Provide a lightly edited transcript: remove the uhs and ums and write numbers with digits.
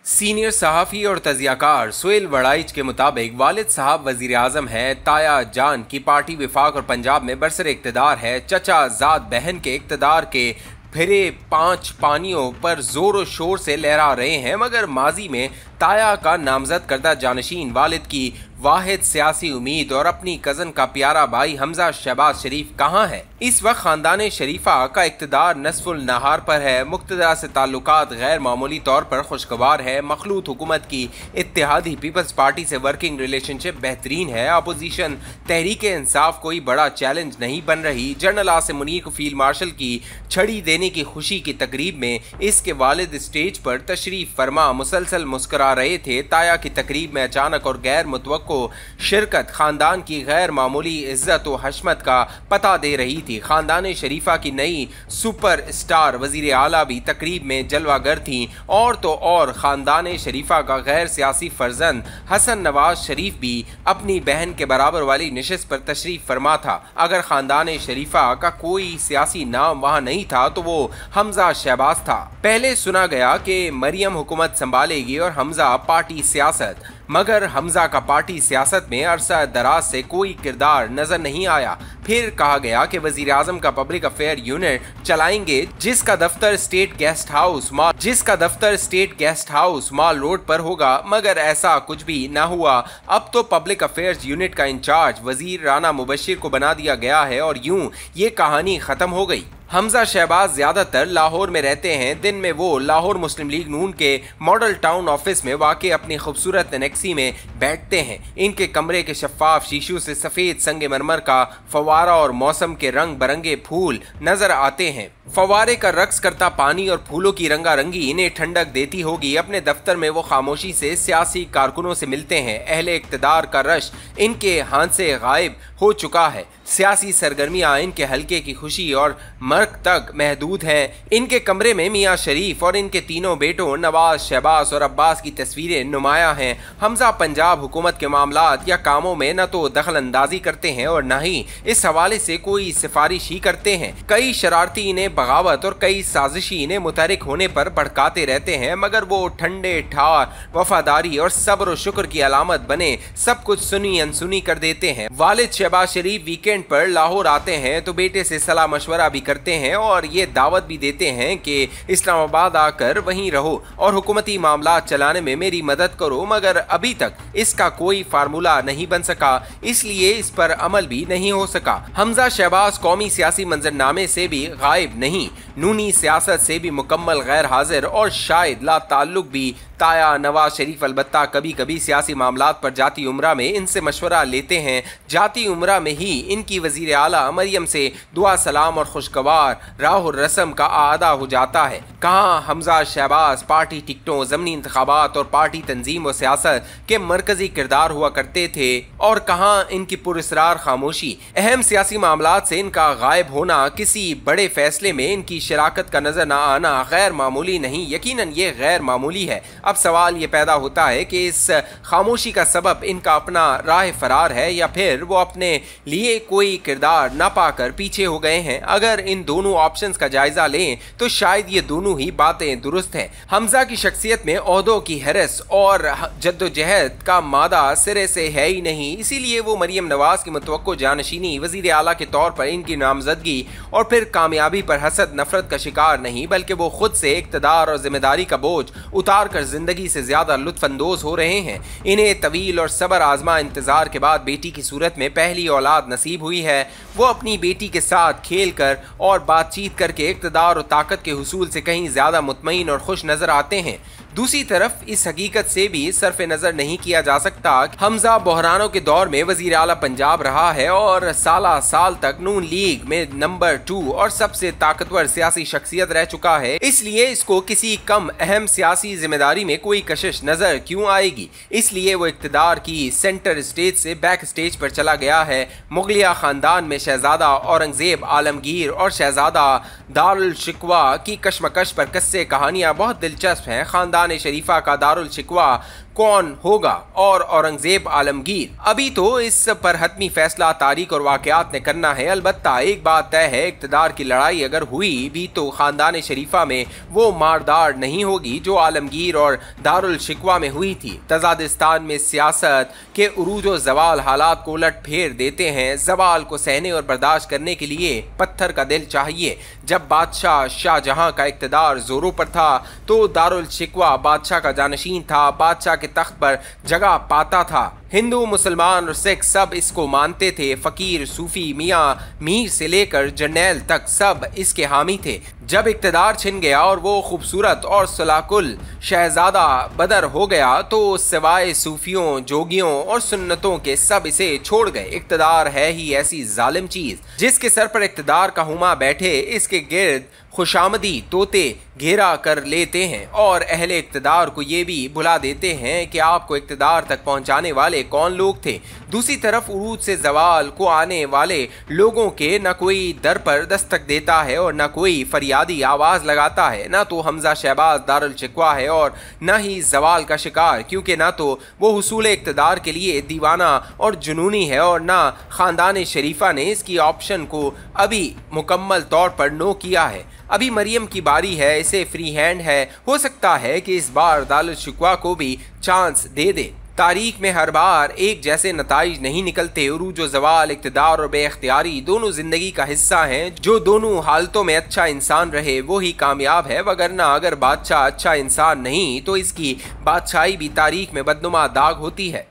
Senior सहाफ़ी और तजियाकार सुहेल वड़ाइच के मुताबिक वालिद साहब वजीर आज़म हैं, ताया जान की पार्टी विफाक और पंजाब में बरसर इक़्तिदार है। चचा ज़ाद बहन के इक़्तिदार के फिरे 5 पानियों पर ज़ोर शोर से लहरा रहे हैं, मगर माजी में ताया का नामजद करदा जानशीन वालिद की वाहिद सियासी उम्मीद और अपनी कज़न का प्यारा भाई हमजा शहबाज शरीफ कहाँ है। इस वक्त ख़ानदान शरीफा का इक़्तिदार नस्फुल नहार पर है। मुक़्तदा से ताल्लुकात गैर मामूली तौर पर खुशगवार है। मखलूत हुकूमत की इत्तेहादी पीपल्स पार्टी से वर्किंग रिलेशनशिप बेहतरीन है। अपोजिशन तहरीक इंसाफ कोई बड़ा चैलेंज नहीं बन रही। जनरल आसिम मुनीर को फील्ड मार्शल की छड़ी देने की खुशी की तकरीब में इसके वालिद स्टेज पर तशरीफ फरमा मुसलसल मुस्करा रहे थे। ताया की तकरीब में अचानक और गैर मुतवक्को शिरकत खानदान की गैर मामूली इज्जत व हशमत का पता दे रही थी। खानदान शरीफा की नई सुपर स्टार वजीर आला भी तकरीब में जलवागर थी। और तो और खानदान शरीफा का गैर सियासी फर्जंद हसन नवाज शरीफ भी अपनी बहन के बराबर वाली नशिस्त पर तशरीफ फरमा था। अगर खानदान शरीफा का कोई सियासी नाम वहाँ नहीं था तो वो हमजा शहबाज था। पहले सुना गया कि मरियम हुकूमत संभालेगी और हमजा पार्टी सियासत, मगर हमजा का पार्टी सियासत में अरसा दराज से कोई किरदार नजर नहीं आया। फिर कहा गया कि वजीर आजम का पब्लिक अफेयर यूनिट चलाएंगे, जिसका दफ्तर स्टेट गेस्ट हाउस माल रोड पर होगा, मगर ऐसा कुछ भी ना हुआ। अब तो पब्लिक अफेयर्स यूनिट का इंचार्ज वजीर राना मुबशिर को बना दिया गया है और यूं ये कहानी खत्म हो गई। हमजा शहबाज ज्यादातर लाहौर में रहते हैं। दिन में वो लाहौर मुस्लिम लीग नून के मॉडल टाउन ऑफिस में वाक़ अपनी खूबसूरत एनेक्सी में बैठते हैं। इनके कमरे के शफाफ शीशों से सफ़ेद संगमरमर का फवारा और मौसम के रंग बरंगे फूल नजर आते हैं। फवारे का रक्स करता पानी और फूलों की रंगारंगी इन्हें ठंडक देती होगी। अपने दफ्तर में वो खामोशी से सियासी कारकुनों से मिलते हैं। अहले इक़्तिदार का रश इनके हाथ से गायब हो चुका है। सियासी सरगर्मियां इनके हल्के की खुशी और मर्क तक महदूद हैं। इनके कमरे में मियाँ शरीफ और इनके तीनों बेटों नवाज, शहबाज और अब्बास की तस्वीरें नुमायां हैं। हमजा पंजाब हुकूमत के मामलात या कामों में न तो दखल अंदाजी करते हैं और न ही इस हवाले से कोई सिफारिश ही करते हैं। कई शरारती इन्हें बगावत और कई साजिशी इन्हें मुतहरिक होने पर भड़काते रहते हैं, मगर वो ठंडे ठार वफादारी और सब्र और शुक्र की अलामत बने सब कुछ सुनी अनसुनी कर देते हैं। वालिद शहबाज शरीफ वीकेंड पर लाहौर आते हैं तो बेटे से सलाह मशवरा भी करते हैं और ये दावत भी देते हैं कि इस्लामाबाद आकर वहीं रहो और हुकूमती मामलात चलाने में मेरी मदद करो, मगर अभी तक इसका कोई फार्मूला नहीं बन सका, इसलिए इस पर अमल भी नहीं हो सका। हमजा शहबाज कौमी सियासी मंजरनामे से भी गायब नहीं, नूनी सियासत से भी मुकम्मल गैर हाजिर और शायद ला ताल्लुक भी। ताया नवाज शरीफ अलबत्ता कभी कभी सियासी मामलात पर जाती उम्रा में इनसे मशवरा लेते हैं। जाती उम्रा में ही इनकी वजीर आला मरियम से दुआ सलाम और खुशगवार राह रस्म का आदा हो जाता है। कहाँ हमजा शहबाज पार्टी टिकटों, ज़मीनी इंतखाबात और पार्टी तंजीम व सियासत के मरकजी किरदार हुआ करते थे और कहाँ इनकी पुरस्रार खामोशी। अहम सियासी मामलात से इनका गायब होना, किसी बड़े फैसले में इनकी शराकत का नजर न आना गैर मामूली नहीं, यकीनन ये गैर मामूली है। अब सवाल ये पैदा होता है कि इस खामोशी का सबब इनका अपना राह फरार है या फिर वो अपने लिए कोई किरदार न पाकर पीछे हो गए हैं। अगर इन दोनों ऑप्शंस का जायजा लें तो शायद ये दोनों ही बातें दुरुस्त हैं। हमजा की शख्सियत में ओहदों की हरस और जद्दोजहद का मादा सिरे से है ही नहीं, इसीलिए वो मरियम नवाज की मुतवक्को जानशीनी वजीर आला के तौर पर इनकी नामजदगी और फिर कामयाबी पर हसद नफरत का शिकार नहीं, बल्कि वो खुद से इक़्तिदार और जिम्मेदारी का बोझ उतार कर जिंदगी से ज्यादा लुत्फानंदोज हो रहे हैं। इन्हें तवील और सबर आजमा इंतजार के बाद बेटी की सूरत में पहली औलाद नसीब हुई है। वो अपनी बेटी के साथ खेल कर और बातचीत करके इक़्तिदार और ताकत के हुसूल से कहीं ज्यादा मुतमईन और खुश नजर आते हैं। दूसरी तरफ इस हकीकत से भी सरफ नजर नहीं किया जा सकता हमजा बहरानों के दौर में वजीर आला पंजाब रहा है और साल तक नून लीग में नंबर 2 और सबसे ताकतवर सियासी शख्सियत रह चुका है। इसलिए इसको किसी कम अहम सियासी जिम्मेदारी में कोई कशिश नजर क्यों आएगी। इसलिए वो इक़्तिदार की सेंटर स्टेज से बैक स्टेज पर चला गया है। मुगलिया खानदान में शहजादा औरंगजेब आलमगीर और शहजादा दारुल शिकवा की कशमकश पर कस्से कहानियां बहुत दिलचस्प हैं। खानदान खानदान शरीफा का दारुल शिकवा कौन होगा और औरंगजेब आलमगीर। अभी तो इस पर हतमी फैसला तारीख और वाकयात ने करना है। अलबत्ता एक बात तय है, इक्तदार की लड़ाई अगर हुई भी तो खानदान शरीफा में वो मारदार नहीं होगी जो आलमगीर और दारुल शिकवा में हुई थी। तजादिस्तान में सियासत के उरूज और जवाल हालात को उलट फेर देते हैं। जवाल को सहने और बर्दाश्त करने के लिए पत्थर का दिल चाहिए। जब बादशाह शाहजहां का इक्तदार जोरों पर था तो दारुल शिकवा बादशाह का जानशीन था, बादशाह के तख्त पर जगह पाता था। हिंदू, मुसलमान और सिख सब इसको मानते थे। फकीर, सूफी, मियाँ मीर से लेकर जर्नैल तक सब इसके हामी थे। जब इक्तदार छिन गया और वो खूबसूरत और सलाकुल शहजादा बदर हो गया तो सिवाय सूफियों, जोगियों और सुन्नतों के सब इसे छोड़ गए। इक्तदार है ही ऐसी जालिम चीज जिसके सर पर इक्तदार का हुमा बैठे इसके गिर्द खुशामदी तोते घेरा कर लेते हैं और अहले इक्तदार को ये भी भुला देते हैं कि आपको इक्तदार तक पहुंचाने वाले कौन लोग थे। दूसरी तरफ उरूज से जवाल को आने वाले लोगों के न कोई दर पर दस्तक देता है और न कोई फरियादी आवाज लगाता है। न तो हमजा शहबाज दारुल शिकवा है और न ही जवाल का शिकार, क्योंकि न तो वो हुसूल इक्तदार के लिए दीवाना और जुनूनी है और न खानदान शरीफा ने इसकी ऑप्शन को अभी मुकम्मल तौर पर नो किया है। अभी मरियम की बारी है, इसे फ्री हैंड है। हो सकता है कि इस बार दारुल शिकवा को भी चांस दे दे। तारीख में हर बार एक जैसे नताइज नहीं निकलते। उरूज व जवाल, इक्तदार और बेख्तियारी दोनों जिंदगी का हिस्सा हैं। जो दोनों हालतों में अच्छा इंसान रहे वो ही कामयाब है, वगरना अगर बादशाह अच्छा इंसान नहीं तो इसकी बादशाही भी तारीख में बदनुमा दाग होती है।